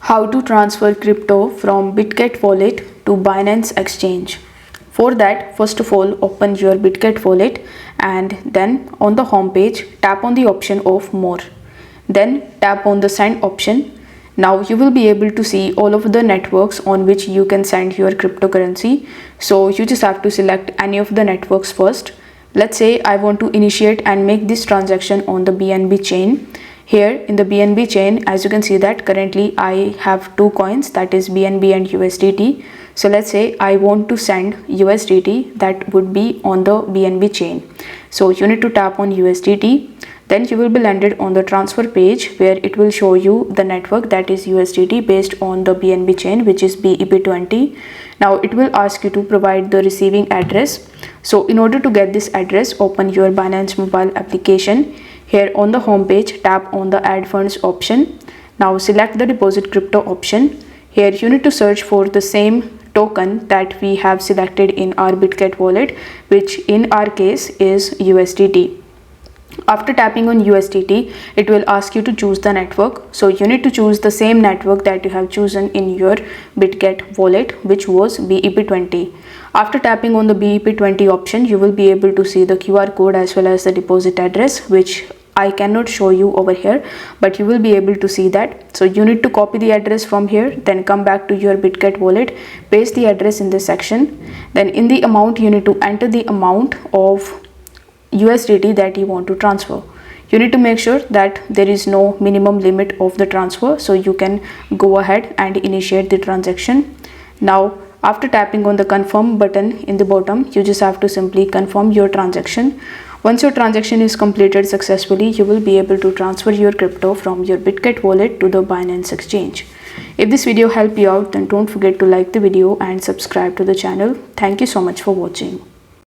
How to transfer crypto from Bitget Wallet to Binance Exchange. For that, first of all, open your Bitget Wallet and then on the home page, tap on the option of More. Then tap on the Send option. Now you will be able to see all of the networks on which you can send your cryptocurrency. So you just have to select any of the networks first. Let's say I want to initiate and make this transaction on the BNB chain. Here in the BNB chain, as you can see that currently I have two coins, that is BNB and USDT. So let's say I want to send USDT, that would be on the BNB chain. So you need to tap on USDT. Then you will be landed on the transfer page where it will show you the network, that is USDT based on the BNB chain, which is BEP20. Now it will ask you to provide the receiving address. So in order to get this address, open your Binance mobile application. Here on the home page, tap on the add funds option. Now select the deposit crypto option. Here you need to search for the same token that we have selected in our Bitget wallet, which in our case is USDT. After tapping on USDT, it will ask you to choose the network. So you need to choose the same network that you have chosen in your Bitget wallet, which was BEP20. After tapping on the BEP20 option, you will be able to see the QR code as well as the deposit address, which I cannot show you over here, but you will be able to see that. So you need to copy the address from here, then come back to your Bitget wallet, paste the address in this section. Then in the amount, you need to enter the amount of USDT that you want to transfer. You need to make sure that there is no minimum limit of the transfer, so you can go ahead and initiate the transaction. Now after tapping on the confirm button in the bottom, you just have to simply confirm your transaction. Once your transaction is completed successfully, you will be able to transfer your crypto from your Bitget wallet to the Binance Exchange. If this video helped you out, then don't forget to like the video and subscribe to the channel. Thank you so much for watching.